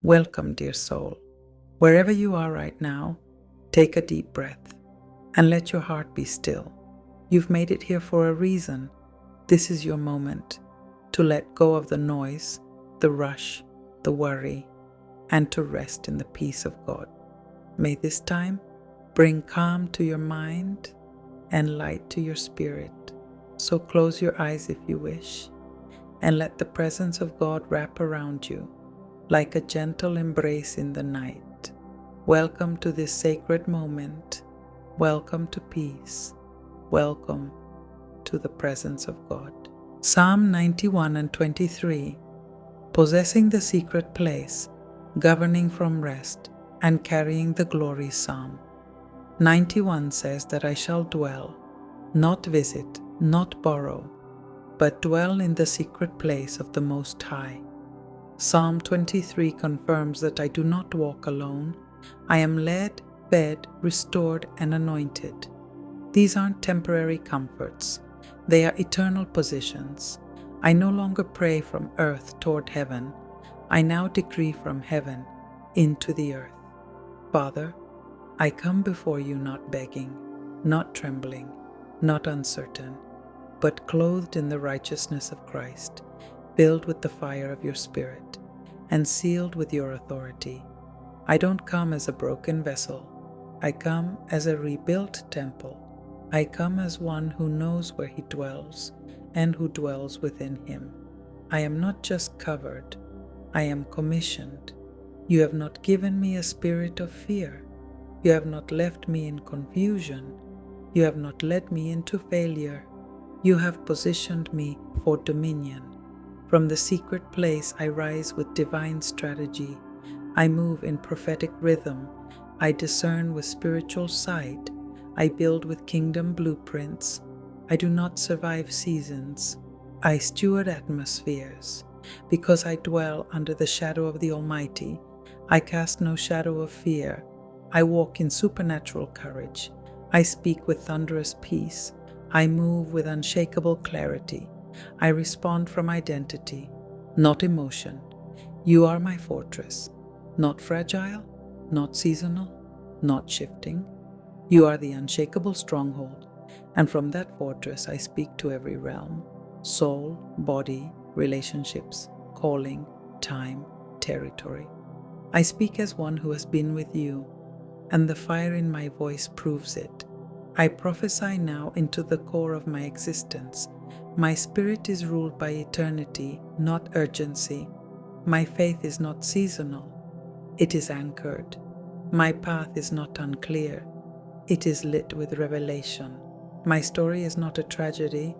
Welcome, dear soul. Wherever you are right now, take a deep breath and let your heart be still. You've made it here for a reason. This is your moment to let go of the noise, the rush, the worry, and to rest in the peace of God. May this time bring calm to your mind and light to your spirit. So close your eyes if you wish, and let the presence of God wrap around you like a gentle embrace in the night. Welcome to this sacred moment. Welcome to peace. Welcome to the presence of God. Psalm 91 and 23. Possessing the secret place, governing from rest, and carrying the glory psalm. 91 says that I shall dwell, not visit, not borrow, but dwell in the secret place of the Most High. Psalm 23 confirms that I do not walk alone. I am led, fed, restored, and anointed. These aren't temporary comforts. They are eternal positions. I no longer pray from earth toward heaven. I now decree from heaven into the earth. Father, I come before you not begging, not trembling, not uncertain, but clothed in the righteousness of Christ, filled with the fire of your Spirit, and sealed with your authority. I don't come as a broken vessel. I come as a rebuilt temple. I come as one who knows where he dwells and who dwells within him. I am not just covered. I am commissioned. You have not given me a spirit of fear. You have not left me in confusion. You have not led me into failure. You have positioned me for dominion. From the secret place I rise with divine strategy. I move in prophetic rhythm. I discern with spiritual sight. I build with kingdom blueprints. I do not survive seasons. I steward atmospheres. Because I dwell under the shadow of the Almighty, I cast no shadow of fear. I walk in supernatural courage. I speak with thunderous peace. I move with unshakable clarity. I respond from identity, not emotion. You are my fortress, not fragile, not seasonal, not shifting. You are the unshakable stronghold, and from that fortress I speak to every realm, soul, body, relationships, calling, time, territory. I speak as one who has been with you, and the fire in my voice proves it. I prophesy now into the core of my existence. My spirit is ruled by eternity, not urgency. My faith is not seasonal. It is anchored. My path is not unclear. It is lit with revelation. My story is not a tragedy.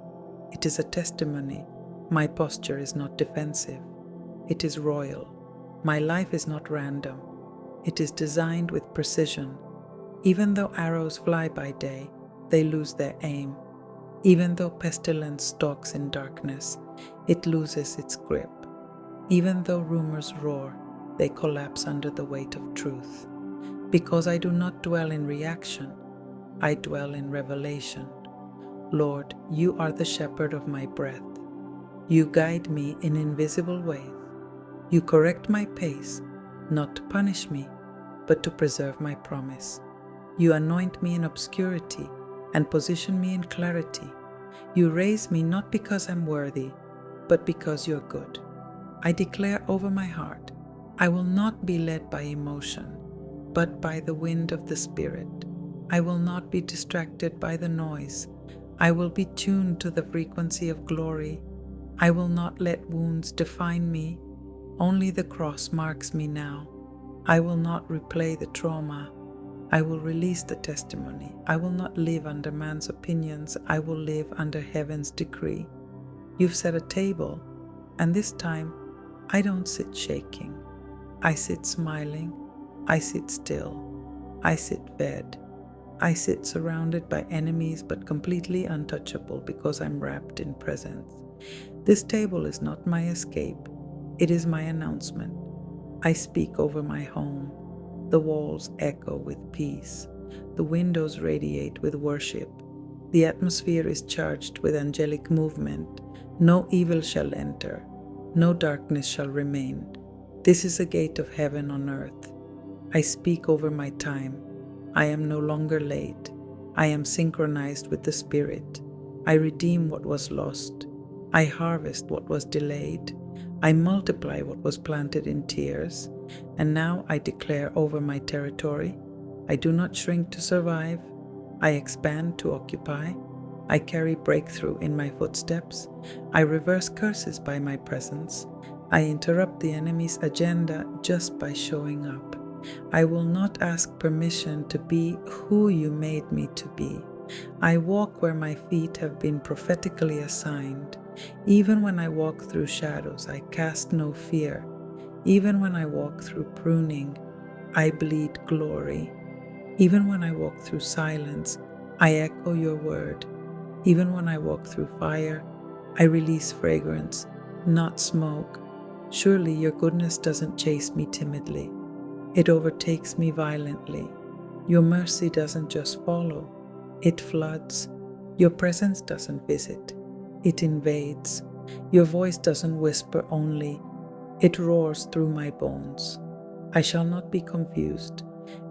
It is a testimony. My posture is not defensive. It is royal. My life is not random. It is designed with precision. Even though arrows fly by day, they lose their aim. Even though pestilence stalks in darkness, it loses its grip. Even though rumors roar, they collapse under the weight of truth. Because I do not dwell in reaction, I dwell in revelation. Lord, you are the shepherd of my breath. You guide me in invisible ways. You correct my pace, not to punish me, but to preserve my promise. You anoint me in obscurity and position me in clarity. You raise me not because I'm worthy, but because you're good. I declare over my heart, I will not be led by emotion, but by the wind of the Spirit. I will not be distracted by the noise. I will be tuned to the frequency of glory. I will not let wounds define me. Only the cross marks me now. I will not replay the trauma. I will release the testimony. I will not live under man's opinions. I will live under heaven's decree. You've set a table, and this time I don't sit shaking. I sit smiling. I sit still. I sit fed. I sit surrounded by enemies but completely untouchable because I'm wrapped in presence. This table is not my escape. It is my announcement. I speak over my home. The walls echo with peace. The windows radiate with worship. The atmosphere is charged with angelic movement. No evil shall enter. No darkness shall remain. This is a gate of heaven on earth. I speak over my time. I am no longer late. I am synchronized with the Spirit. I redeem what was lost. I harvest what was delayed. I multiply what was planted in tears. And now I declare over my territory. I do not shrink to survive. I expand to occupy. I carry breakthrough in my footsteps. I reverse curses by my presence. I interrupt the enemy's agenda just by showing up. I will not ask permission to be who you made me to be. I walk where my feet have been prophetically assigned. Even when I walk through shadows, I cast no fear. Even when I walk through pruning, I bleed glory. Even when I walk through silence, I echo your word. Even when I walk through fire, I release fragrance, not smoke. Surely your goodness doesn't chase me timidly. It overtakes me violently. Your mercy doesn't just follow, it floods. Your presence doesn't visit, it invades. Your voice doesn't whisper only, it roars through my bones. I shall not be confused,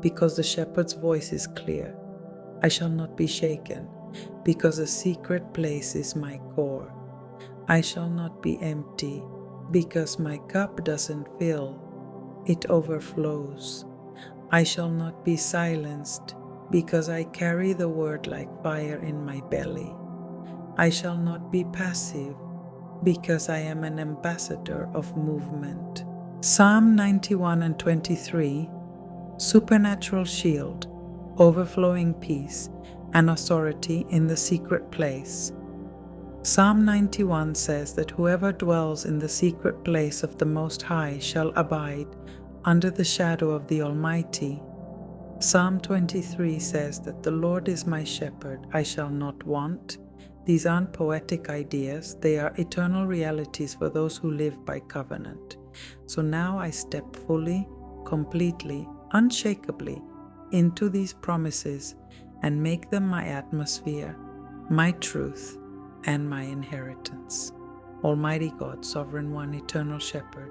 because the shepherd's voice is clear. I shall not be shaken, because a secret place is my core. I shall not be empty, because my cup doesn't fill, it overflows. I shall not be silenced, because I carry the word like fire in my belly. I shall not be passive, because I am an ambassador of movement. Psalm 91 and 23, supernatural shield, overflowing peace, and authority in the secret place. Psalm 91 says that whoever dwells in the secret place of the Most High shall abide under the shadow of the Almighty. Psalm 23 says that the Lord is my shepherd, I shall not want. These aren't poetic ideas, they are eternal realities for those who live by covenant. So now I step fully, completely, unshakably into these promises and make them my atmosphere, my truth, and my inheritance. Almighty God, Sovereign One, Eternal Shepherd,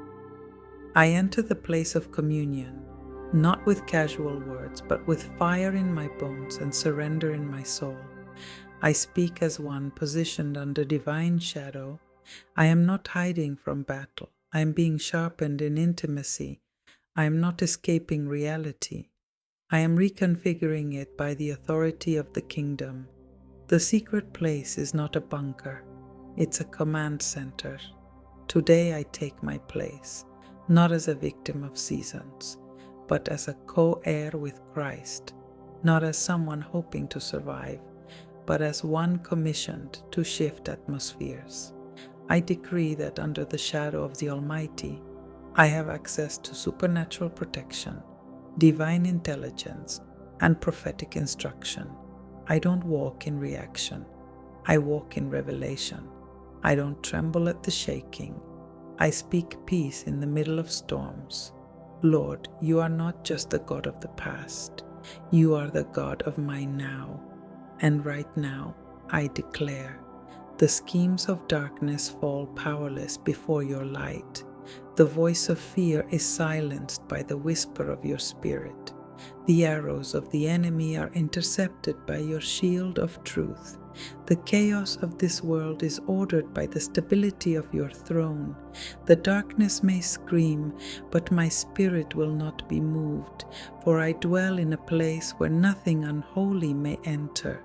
I enter the place of communion, not with casual words, but with fire in my bones and surrender in my soul. I speak as one positioned under divine shadow. I am not hiding from battle. I am being sharpened in intimacy. I am not escaping reality. I am reconfiguring it by the authority of the kingdom. The secret place is not a bunker. It's a command center. Today I take my place, not as a victim of seasons, but as a co-heir with Christ, not as someone hoping to survive, but as one commissioned to shift atmospheres. I decree that under the shadow of the Almighty, I have access to supernatural protection, divine intelligence, and prophetic instruction. I don't walk in reaction. I walk in revelation. I don't tremble at the shaking. I speak peace in the middle of storms. Lord, you are not just the God of the past. You are the God of my now. And right now, I declare, the schemes of darkness fall powerless before your light. The voice of fear is silenced by the whisper of your spirit. The arrows of the enemy are intercepted by your shield of truth. The chaos of this world is ordered by the stability of your throne. The darkness may scream, but my spirit will not be moved, for I dwell in a place where nothing unholy may enter.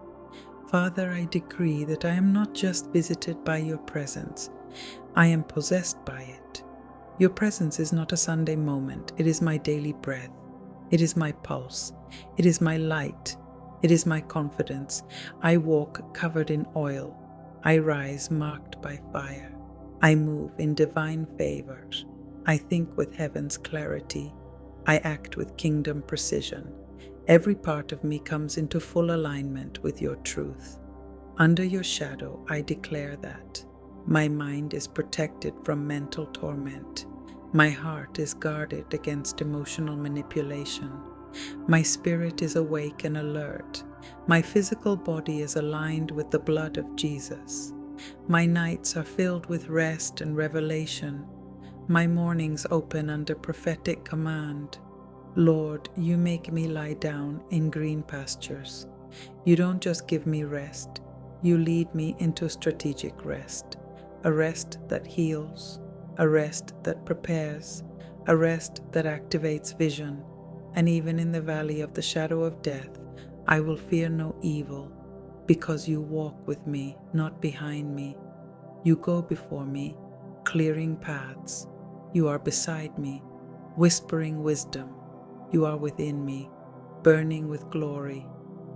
Father, I decree that I am not just visited by your presence, I am possessed by it. Your presence is not a Sunday moment, it is my daily breath. It is my pulse. It is my light. It is my confidence. I walk covered in oil. I rise marked by fire. I move in divine favor. I think with heaven's clarity. I act with kingdom precision. Every part of me comes into full alignment with your truth. Under your shadow, I declare that my mind is protected from mental torment. My heart is guarded against emotional manipulation. My spirit is awake and alert. My physical body is aligned with the blood of Jesus. My nights are filled with rest and revelation. My mornings open under prophetic command. Lord, you make me lie down in green pastures. You don't just give me rest, you lead me into strategic rest, a rest that heals, a rest that prepares, a rest that activates vision. And even in the valley of the shadow of death, I will fear no evil, because you walk with me, not behind me. You go before me, clearing paths. You are beside me, whispering wisdom. You are within me, burning with glory.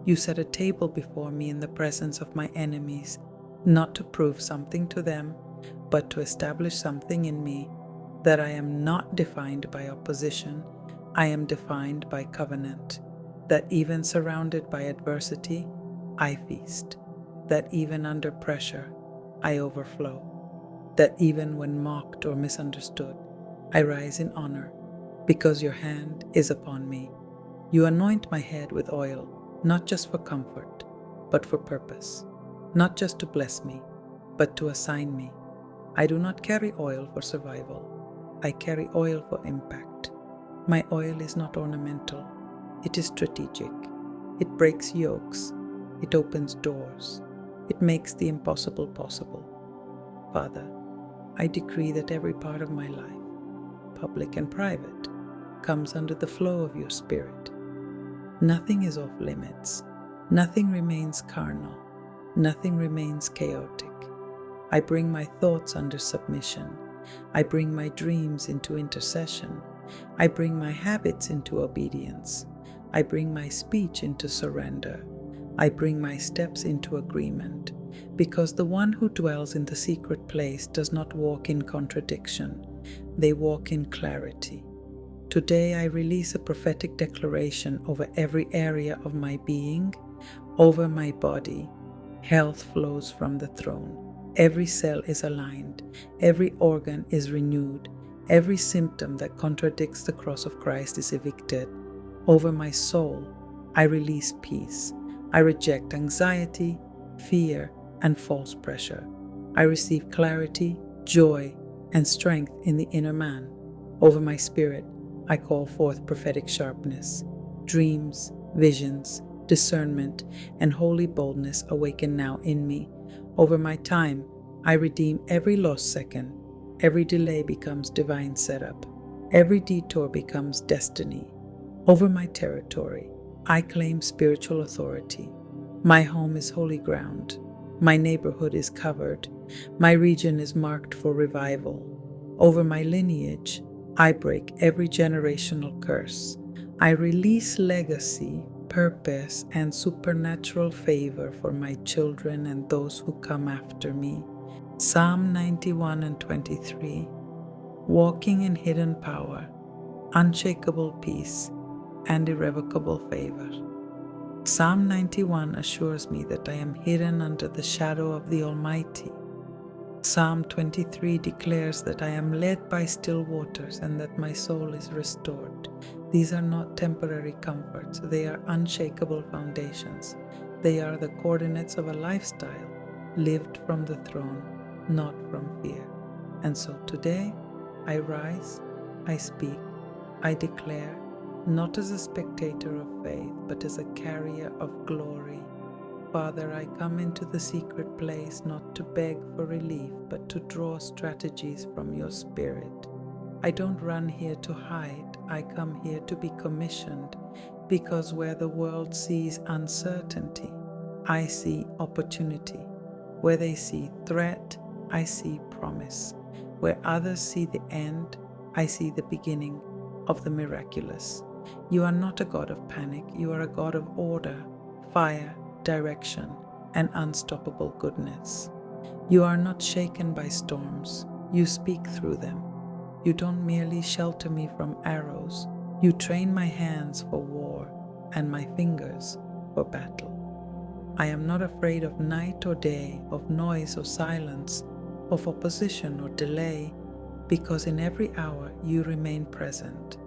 You set a table before me in the presence of my enemies, not to prove something to them, but to establish something in me, that I am not defined by opposition, I am defined by covenant, that even surrounded by adversity, I feast, that even under pressure, I overflow, that even when mocked or misunderstood, I rise in honor, because your hand is upon me. You anoint my head with oil, not just for comfort, but for purpose, not just to bless me, but to assign me. I do not carry oil for survival. I carry oil for impact. My oil is not ornamental. It is strategic. It breaks yokes. It opens doors. It makes the impossible possible. Father, I decree that every part of my life, public and private, comes under the flow of your Spirit. Nothing is off limits. Nothing remains carnal. Nothing remains chaotic. I bring my thoughts under submission. I bring my dreams into intercession. I bring my habits into obedience. I bring my speech into surrender. I bring my steps into agreement, because the one who dwells in the secret place does not walk in contradiction. They walk in clarity. Today I release a prophetic declaration over every area of my being, over my body. Health flows from the throne. Every cell is aligned. Every organ is renewed. Every symptom that contradicts the cross of Christ is evicted. Over my soul, I release peace. I reject anxiety, fear, and false pressure. I receive clarity, joy, and strength in the inner man. Over my spirit, I call forth prophetic sharpness. Dreams, visions, discernment, and holy boldness awaken now in me. Over my time, I redeem every lost second. Every delay becomes divine setup. Every detour becomes destiny. Over my territory, I claim spiritual authority. My home is holy ground. My neighborhood is covered. My region is marked for revival. Over my lineage, I break every generational curse. I release legacy, purpose, and supernatural favor for my children and those who come after me. Psalm 91 and 23. Walking in hidden power, unshakable peace, and irrevocable favor. Psalm 91 assures me that I am hidden under the shadow of the Almighty. Psalm 23 declares that I am led by still waters and that my soul is restored. These are not temporary comforts, they are unshakable foundations. They are the coordinates of a lifestyle lived from the throne, not from fear. And so today, I rise, I speak, I declare, not as a spectator of faith, but as a carrier of glory. Father, I come into the secret place not to beg for relief, but to draw strategies from your Spirit. I don't run here to hide. I come here to be commissioned, because where the world sees uncertainty, I see opportunity. Where they see threat, I see promise. Where others see the end, I see the beginning of the miraculous. You are not a God of panic. You are a God of order, fire, direction, and unstoppable goodness. You are not shaken by storms. You speak through them. You don't merely shelter me from arrows. You train my hands for war and my fingers for battle. I am not afraid of night or day, of noise or silence, of opposition or delay, because in every hour you remain present.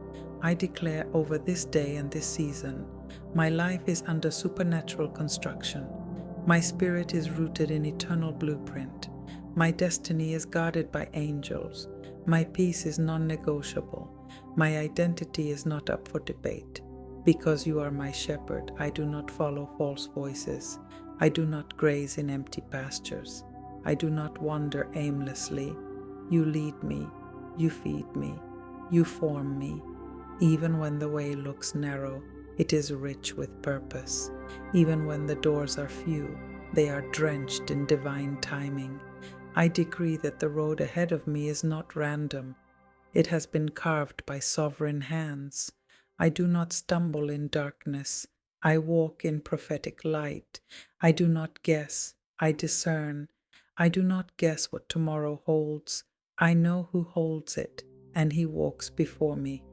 I declare over this day and this season, my life is under supernatural construction. My spirit is rooted in eternal blueprint. My destiny is guarded by angels. My peace is non-negotiable. My identity is not up for debate. Because you are my shepherd, I do not follow false voices. I do not graze in empty pastures. I do not wander aimlessly. You lead me. You feed me. You form me. Even when the way looks narrow, it is rich with purpose. Even when the doors are few, they are drenched in divine timing. I decree that the road ahead of me is not random. It has been carved by sovereign hands. I do not stumble in darkness. I walk in prophetic light. I do not guess. I discern. I do not guess what tomorrow holds. I know who holds it, and he walks before me.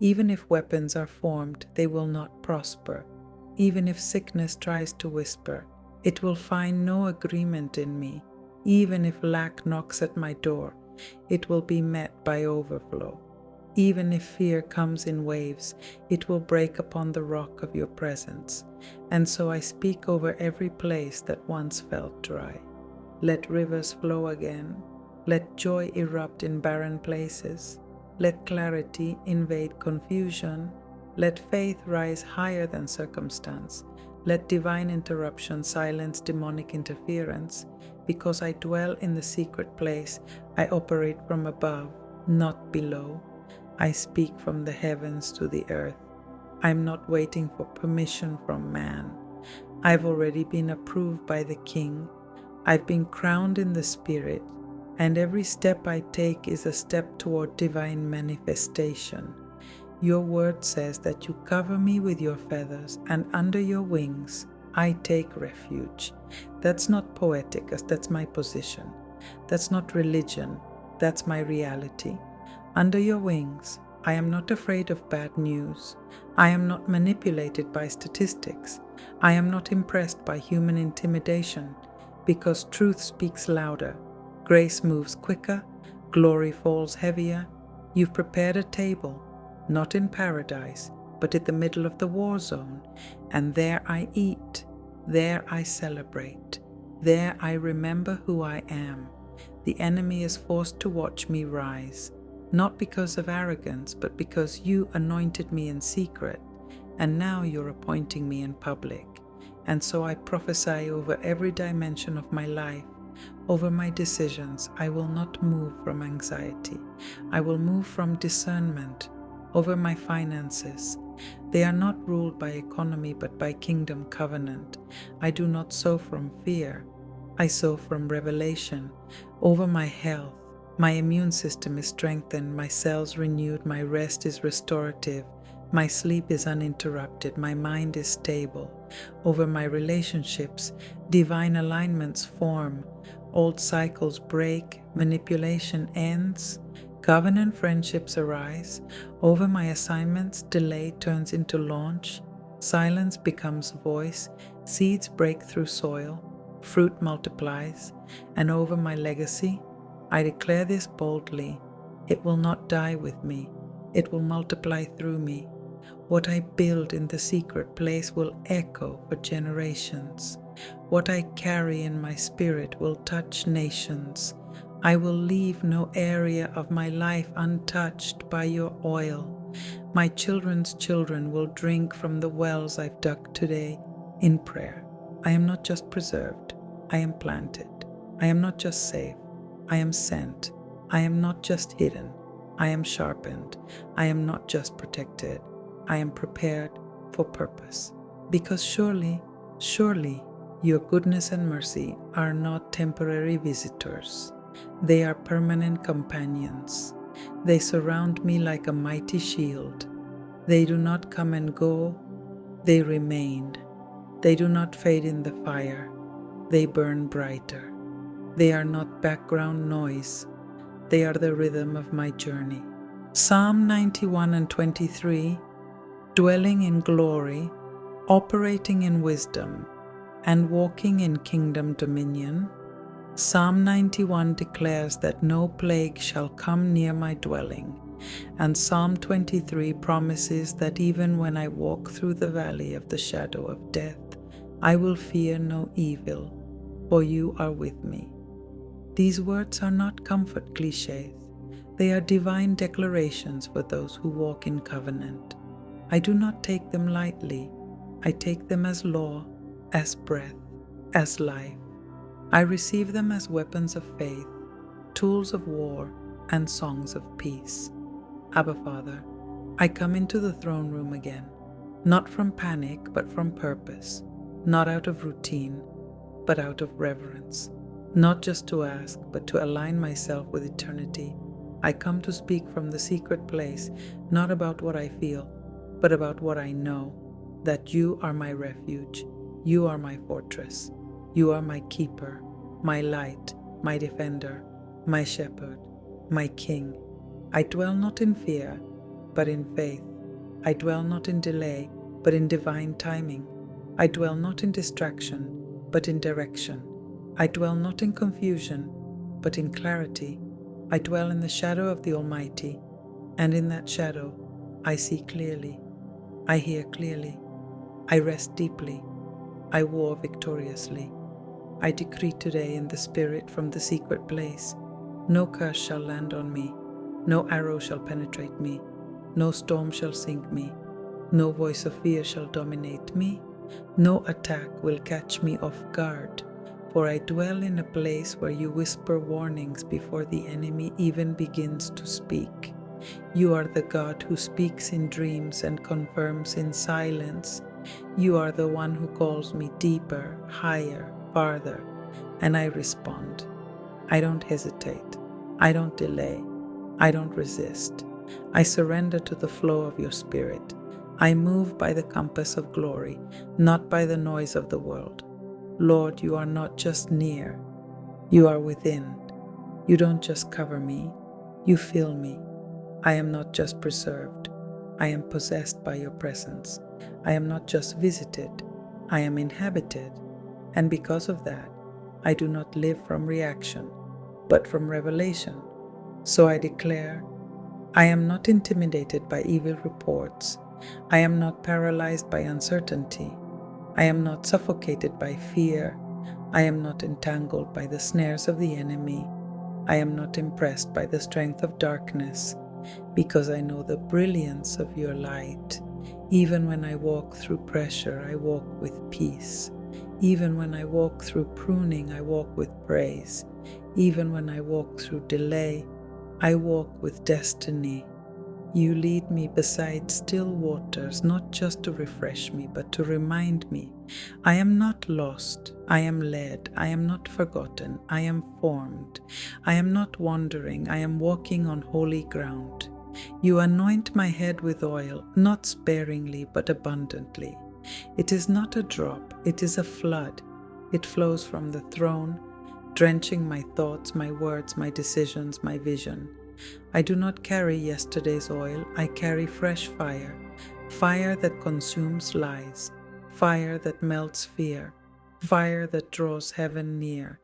Even if weapons are formed, they will not prosper. Even if sickness tries to whisper, it will find no agreement in me. Even if lack knocks at my door, it will be met by overflow. Even if fear comes in waves, it will break upon the rock of your presence. And so I speak over every place that once felt dry. Let rivers flow again. Let joy erupt in barren places. Let clarity invade confusion. Let faith rise higher than circumstance. Let divine interruption silence demonic interference. Because I dwell in the secret place, I operate from above, not below. I speak from the heavens to the earth. I'm not waiting for permission from man. I've already been approved by the King. I've been crowned in the Spirit, and every step I take is a step toward divine manifestation. Your word says that you cover me with your feathers, and under your wings I take refuge. That's not poetic, as that's my position. That's not religion, that's my reality. Under your wings, I am not afraid of bad news. I am not manipulated by statistics. I am not impressed by human intimidation, because truth speaks louder. Grace moves quicker, glory falls heavier. You've prepared a table, not in paradise, but in the middle of the war zone, and there I eat, there I celebrate, there I remember who I am. The enemy is forced to watch me rise, not because of arrogance, but because you anointed me in secret, and now you're appointing me in public. And so I prophesy over every dimension of my life. Over my decisions, I will not move from anxiety. I will move from discernment. Over my finances, they are not ruled by economy but by kingdom covenant. I do not sow from fear. I sow from revelation. Over my health, my immune system is strengthened, my cells renewed, my rest is restorative, my sleep is uninterrupted, my mind is stable. Over my relationships, divine alignments form, old cycles break, manipulation ends, covenant friendships arise. Over my assignments, delay turns into launch, silence becomes voice, seeds break through soil, fruit multiplies. And over my legacy, I declare this boldly: it will not die with me, it will multiply through me. What I build in the secret place will echo for generations. What I carry in my spirit will touch nations. I will leave no area of my life untouched by your oil. My children's children will drink from the wells I've dug today in prayer. I am not just preserved, I am planted. I am not just saved, I am sent. I am not just hidden, I am sharpened. I am not just protected, I am prepared for purpose. Because surely, your goodness and mercy are not temporary visitors. They are permanent companions. They surround me like a mighty shield. They do not come and go, they remain. They do not fade in the fire, they burn brighter. They are not background noise, they are the rhythm of my journey. Psalm 91 and 23, dwelling in glory, operating in wisdom, and walking in kingdom dominion. Psalm 91 declares that no plague shall come near my dwelling, and Psalm 23 promises that even when I walk through the valley of the shadow of death, I will fear no evil, for you are with me. These words are not comfort cliches. They are divine declarations for those who walk in covenant. I do not take them lightly. I take them as law, as breath, as life. I receive them as weapons of faith, tools of war, and songs of peace. Abba Father, I come into the throne room again, not from panic, but from purpose, not out of routine, but out of reverence, not just to ask, but to align myself with eternity. I come to speak from the secret place, not about what I feel, but about what I know, that you are my refuge, you are my fortress, you are my keeper, my light, my defender, my shepherd, my king. I dwell not in fear, but in faith. I dwell not in delay, but in divine timing. I dwell not in distraction, but in direction. I dwell not in confusion, but in clarity. I dwell in the shadow of the Almighty, and in that shadow I see clearly. I hear clearly. I rest deeply. I war victoriously. I decree today in the Spirit from the secret place, no curse shall land on me, no arrow shall penetrate me, no storm shall sink me, no voice of fear shall dominate me, no attack will catch me off guard, for I dwell in a place where you whisper warnings before the enemy even begins to speak. You are the God who speaks in dreams and confirms in silence. You are the one who calls me deeper, higher, farther, and I respond. I don't hesitate. I don't delay. I don't resist. I surrender to the flow of your Spirit. I move by the compass of glory, not by the noise of the world. Lord, you are not just near. You are within. You don't just cover me. You fill me. I am not just preserved. I am possessed by your presence. I am not just visited. I am inhabited. And because of that, I do not live from reaction, but from revelation. So I declare, I am not intimidated by evil reports. I am not paralyzed by uncertainty. I am not suffocated by fear. I am not entangled by the snares of the enemy. I am not impressed by the strength of darkness, because I know the brilliance of your light. Even when I walk through pressure, I walk with peace. Even when I walk through pruning, I walk with praise. Even when I walk through delay, I walk with destiny. You lead me beside still waters, not just to refresh me, but to remind me I am not lost, I am led, I am not forgotten, I am formed, I am not wandering, I am walking on holy ground. You anoint my head with oil, not sparingly, but abundantly. It is not a drop, it is a flood. It flows from the throne, drenching my thoughts, my words, my decisions, my vision. I do not carry yesterday's oil, I carry fresh fire, fire that consumes lies, fire that melts fear, fire that draws heaven near.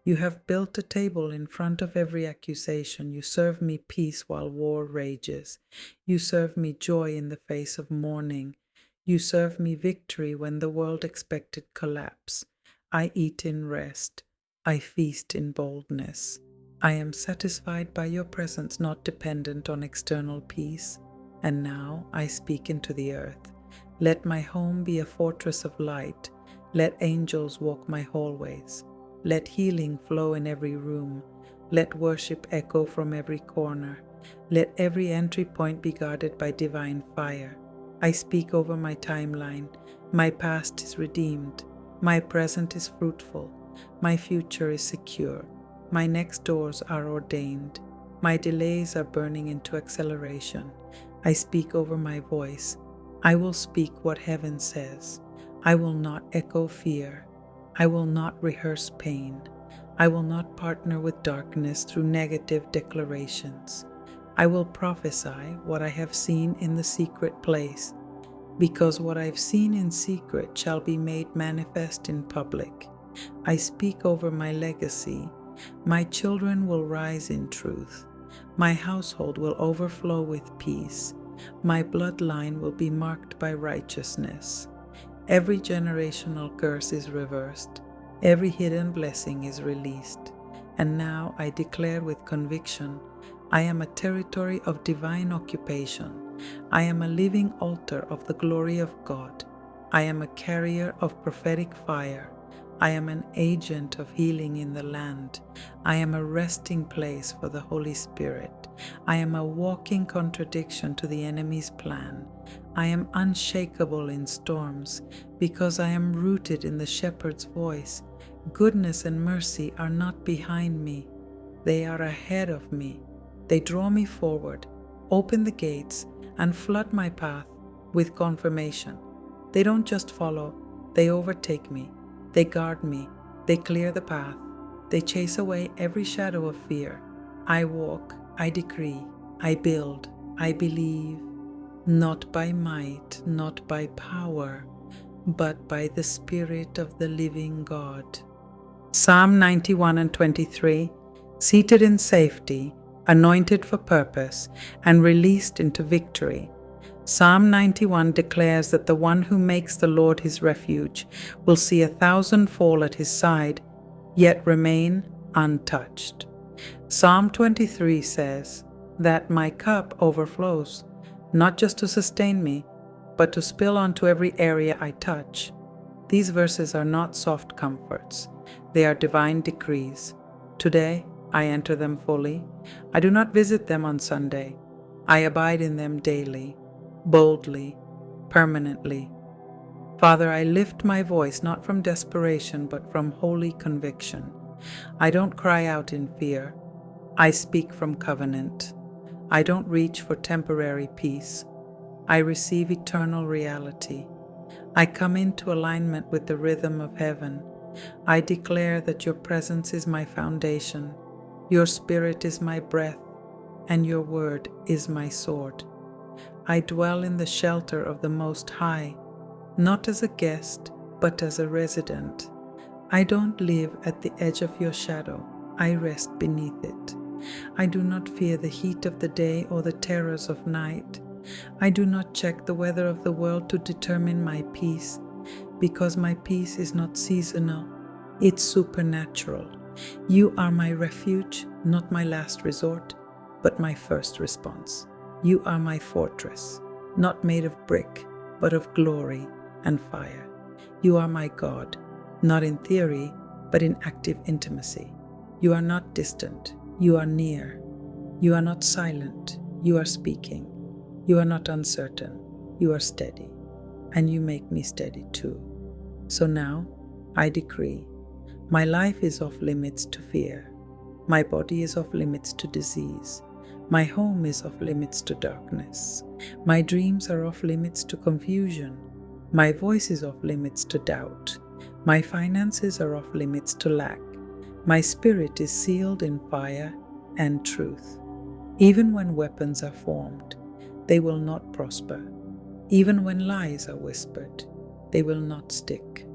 You have built a table in front of every accusation. You serve me peace while war rages. You serve me joy in the face of mourning. You serve me victory when the world expected collapse. I eat in rest. I feast in boldness. I am satisfied by your presence, not dependent on external peace. And now I speak into the earth. Let my home be a fortress of light. Let angels walk my hallways. Let healing flow in every room. Let worship echo from every corner. Let every entry point be guarded by divine fire. I speak over my timeline. My past is redeemed. My present is fruitful. My future is secure. My next doors are ordained. My delays are burning into acceleration. I speak over my voice. I will speak what heaven says. I will not echo fear. I will not rehearse pain. I will not partner with darkness through negative declarations. I will prophesy what I have seen in the secret place, because what I've seen in secret shall be made manifest in public. I speak over my legacy. My children will rise in truth. My household will overflow with peace. My bloodline will be marked by righteousness. Every generational curse is reversed. Every hidden blessing is released. And now I declare with conviction, I am a territory of divine occupation. I am a living altar of the glory of God. I am a carrier of prophetic fire. I am an agent of healing in the land. I am a resting place for the Holy Spirit. I am a walking contradiction to the enemy's plan. I am unshakable in storms because I am rooted in the shepherd's voice. Goodness and mercy are not behind me. They are ahead of me. They draw me forward, open the gates, and flood my path with confirmation. They don't just follow, they overtake me. They guard me. They clear the path. They chase away every shadow of fear. I walk, I decree, I build, I believe, not by might, not by power, but by the Spirit of the living God. Psalm 91 and 23, seated in safety, anointed for purpose, and released into victory. Psalm 91 declares that the one who makes the Lord his refuge will see 1,000 fall at his side, yet remain untouched. Psalm 23 says that my cup overflows, not just to sustain me, but to spill onto every area I touch. These verses are not soft comforts. They are divine decrees. Today, I enter them fully. I do not visit them on Sunday. I abide in them daily, boldly, permanently. Father, I lift my voice not from desperation, but from holy conviction. I don't cry out in fear. I speak from covenant. I don't reach for temporary peace. I receive eternal reality. I come into alignment with the rhythm of heaven. I declare that your presence is my foundation, your spirit is my breath, and your word is my sword. I dwell in the shelter of the Most High, not as a guest, but as a resident. I don't live at the edge of your shadow, I rest beneath it. I do not fear the heat of the day or the terrors of night. I do not check the weather of the world to determine my peace, because my peace is not seasonal, it's supernatural. You are my refuge, not my last resort, but my first response. You are my fortress, not made of brick, but of glory and fire. You are my God, not in theory, but in active intimacy. You are not distant, you are near. You are not silent, you are speaking. You are not uncertain, you are steady, and you make me steady too. So now, I decree, my life is off limits to fear. My body is off limits to disease. My home is off limits to darkness. My dreams are off limits to confusion. My voice is off limits to doubt. My finances are off limits to lack. My spirit is sealed in fire and truth. Even when weapons are formed, they will not prosper. Even when lies are whispered, they will not stick.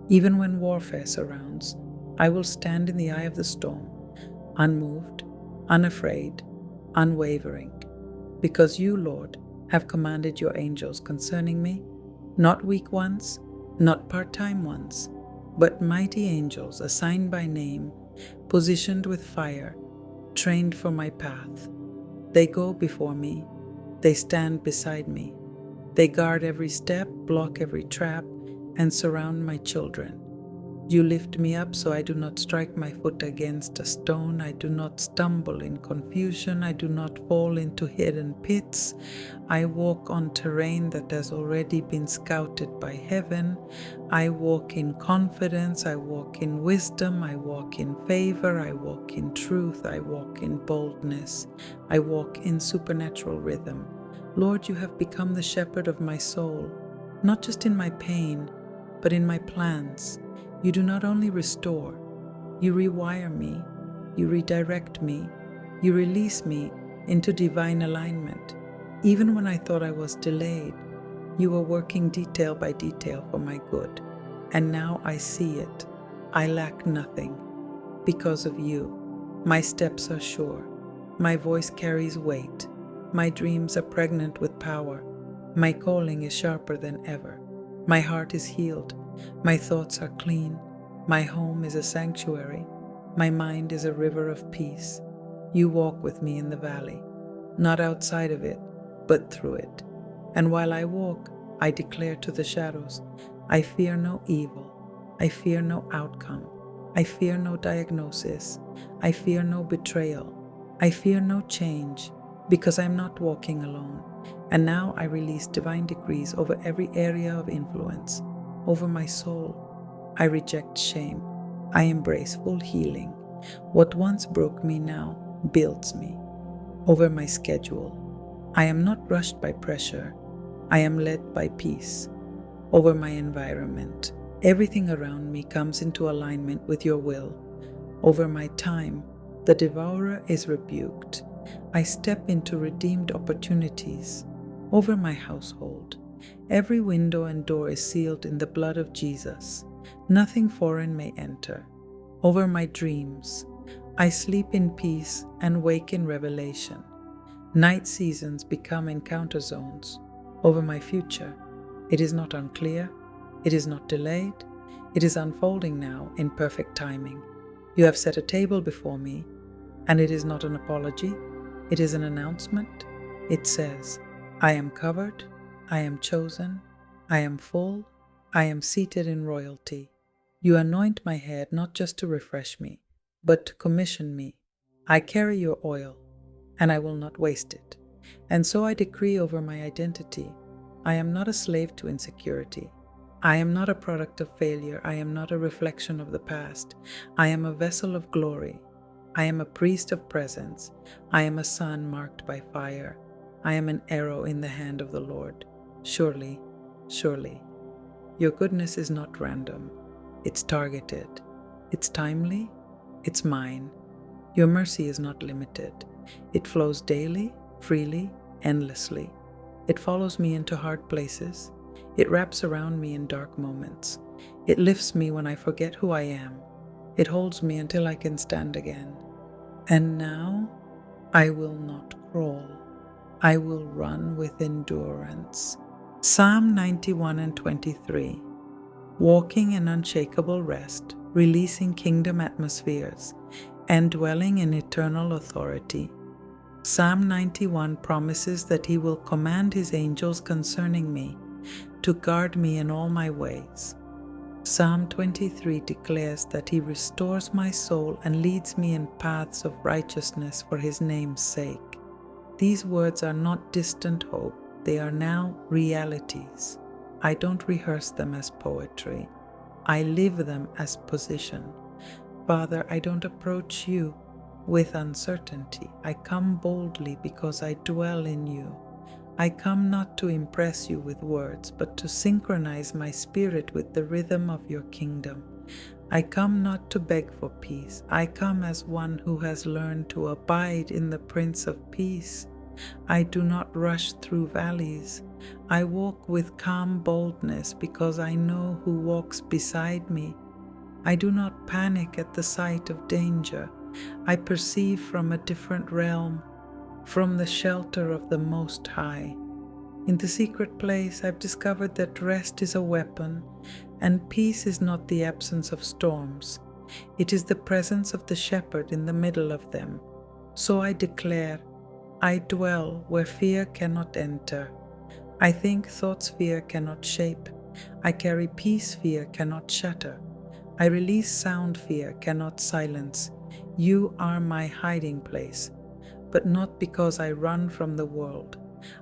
Even when warfare surrounds, I will stand in the eye of the storm, unmoved, unafraid, unwavering, because you, Lord, have commanded your angels concerning me, not weak ones, not part-time ones, but mighty angels assigned by name, positioned with fire, trained for my path. They go before me. They stand beside me. They guard every step, block every trap, and surround my children. You lift me up so I do not strike my foot against a stone. I do not stumble in confusion. I do not fall into hidden pits. I walk on terrain that has already been scouted by heaven. I walk in confidence. I walk in wisdom. I walk in favor. I walk in truth. I walk in boldness. I walk in supernatural rhythm. Lord, you have become the shepherd of my soul, not just in my pain, but in my plans. You do not only restore, you rewire me, you redirect me, you release me into divine alignment. Even when I thought I was delayed, you were working detail by detail for my good. And now I see it. I lack nothing. Because of you, my steps are sure. My voice carries weight. My dreams are pregnant with power. My calling is sharper than ever. My heart is healed. My thoughts are clean. My home is a sanctuary. My mind is a river of peace. You walk with me in the valley, not outside of it, but through it. And while I walk, I declare to the shadows, I fear no evil. I fear no outcome. I fear no diagnosis. I fear no betrayal. I fear no change, because I'm not walking alone. And now I release divine decrees over every area of influence, over my soul. I reject shame. I embrace full healing. What once broke me now builds me. Over my schedule, I am not rushed by pressure. I am led by peace. Over my environment, everything around me comes into alignment with your will. Over my time, the devourer is rebuked. I step into redeemed opportunities. Over my household, every window and door is sealed in the blood of Jesus. Nothing foreign may enter. Over my dreams, I sleep in peace and wake in revelation. Night seasons become encounter zones. Over my future, it is not unclear, it is not delayed, it is unfolding now in perfect timing. You have set a table before me, and it is not an apology, it is an announcement. It says, I am covered, I am chosen, I am full, I am seated in royalty. You anoint my head not just to refresh me, but to commission me. I carry your oil, and I will not waste it. And so I decree over my identity, I am not a slave to insecurity. I am not a product of failure. I am not a reflection of the past. I am a vessel of glory. I am a priest of presence. I am a son marked by fire. I am an arrow in the hand of the Lord. Surely, surely, your goodness is not random. It's targeted. It's timely. It's mine. Your mercy is not limited. It flows daily, freely, endlessly. It follows me into hard places. It wraps around me in dark moments. It lifts me when I forget who I am. It holds me until I can stand again. And now, I will not crawl. I will run with endurance. Psalm 91 and 23. Walking in unshakable rest, releasing kingdom atmospheres, and dwelling in eternal authority. Psalm 91 promises that He will command His angels concerning me to guard me in all my ways. Psalm 23 declares that He restores my soul and leads me in paths of righteousness for His name's sake. These words are not distant hope, they are now realities. I don't rehearse them as poetry. I live them as position. Father, I don't approach you with uncertainty. I come boldly because I dwell in you. I come not to impress you with words, but to synchronize my spirit with the rhythm of your kingdom. I come not to beg for peace. I come as one who has learned to abide in the Prince of Peace. I do not rush through valleys. I walk with calm boldness because I know who walks beside me. I do not panic at the sight of danger. I perceive from a different realm, from the shelter of the Most High. In the secret place, I've discovered that rest is a weapon, and peace is not the absence of storms. It is the presence of the shepherd in the middle of them. So I declare, I dwell where fear cannot enter. I think thoughts fear cannot shape. I carry peace fear cannot shatter. I release sound fear cannot silence. You are my hiding place, but not because I run from the world.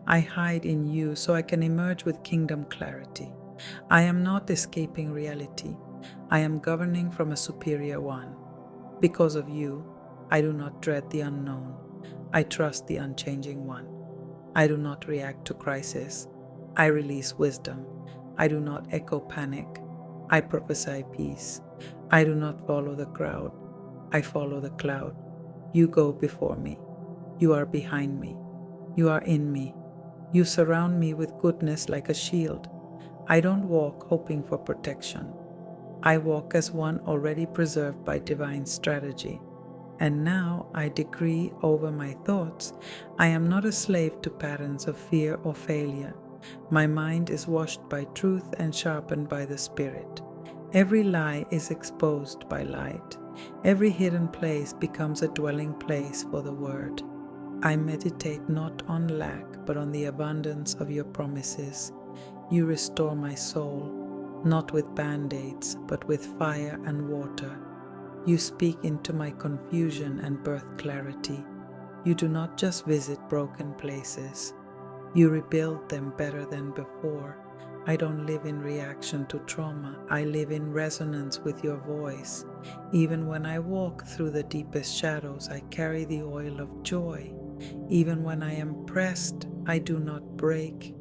I hide in you so I can emerge with kingdom clarity. I am not escaping reality. I am governing from a superior one. Because of you, I do not dread the unknown. I trust the unchanging one. I do not react to crisis. I release wisdom. I do not echo panic. I prophesy peace. I do not follow the crowd. I follow the cloud. You go before me. You are behind me. You are in me. You surround me with goodness like a shield. I don't walk hoping for protection. I walk as one already preserved by divine strategy. And now I decree over my thoughts, I am not a slave to patterns of fear or failure. My mind is washed by truth and sharpened by the Spirit. Every lie is exposed by light. Every hidden place becomes a dwelling place for the word. I meditate not on lack, but on the abundance of your promises. You restore my soul, not with band-aids, but with fire and water. You speak into my confusion and birth clarity. You do not just visit broken places. You rebuild them better than before. I don't live in reaction to trauma. I live in resonance with your voice. Even when I walk through the deepest shadows, I carry the oil of joy. Even when I am pressed, I do not break.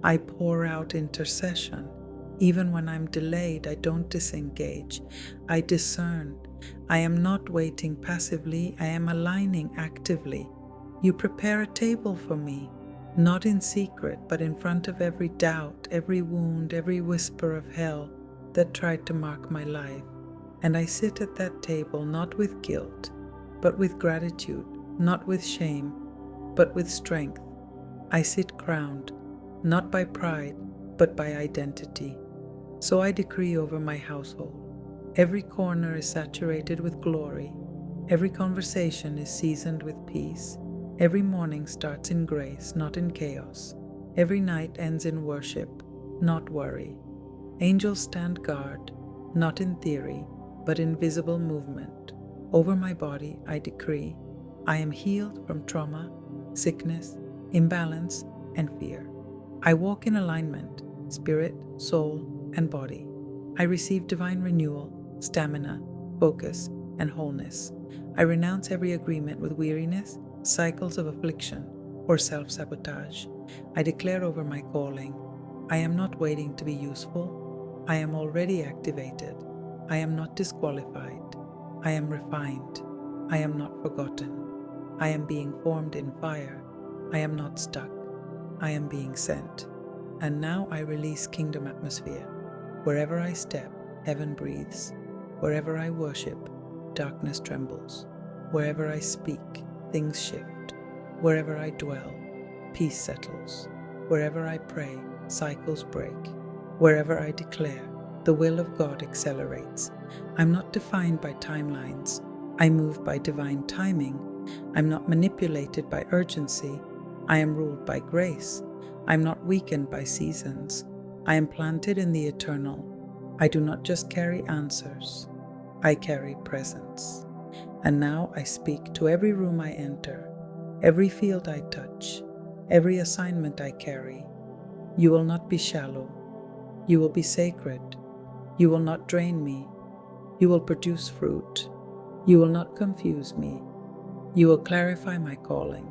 I pour out intercession. Even when I'm delayed, I don't disengage. I discern. I am not waiting passively. I am aligning actively. You prepare a table for me, not in secret, but in front of every doubt, every wound, every whisper of hell that tried to mark my life. And I sit at that table not with guilt, but with gratitude, not with shame, but with strength. I sit crowned, not by pride, but by identity. So I decree over my household. Every corner is saturated with glory. Every conversation is seasoned with peace. Every morning starts in grace, not in chaos. Every night ends in worship, not worry. Angels stand guard, not in theory, but in visible movement. Over my body, I decree, I am healed from trauma, sickness, imbalance, and fear. I walk in alignment, spirit, soul, and body. I receive divine renewal, stamina, focus, and wholeness. I renounce every agreement with weariness, cycles of affliction, or self-sabotage. I declare over my calling, I am not waiting to be useful. I am already activated. I am not disqualified. I am refined. I am not forgotten. I am being formed in fire. I am not stuck. I am being sent. And now I release kingdom atmosphere. Wherever I step, heaven breathes. Wherever I worship, darkness trembles. Wherever I speak, things shift. Wherever I dwell, peace settles. Wherever I pray, cycles break. Wherever I declare, the will of God accelerates. I'm not defined by timelines. I move by divine timing. I'm not manipulated by urgency. I am ruled by grace. I'm not weakened by seasons. I am planted in the eternal. I do not just carry answers. I carry presence. And now I speak to every room I enter, every field I touch, every assignment I carry. You will not be shallow. You will be sacred. You will not drain me. You will produce fruit. You will not confuse me. You will clarify my calling.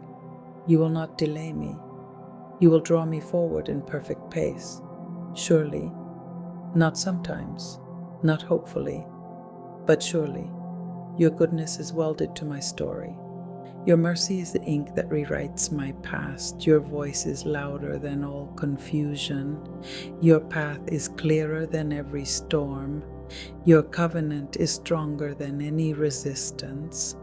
You will not delay me. You will draw me forward in perfect pace. Surely, not sometimes, not hopefully, but surely, your goodness is welded to my story. Your mercy is the ink that rewrites my past. Your voice is louder than all confusion. Your path is clearer than every storm. Your covenant is stronger than any resistance.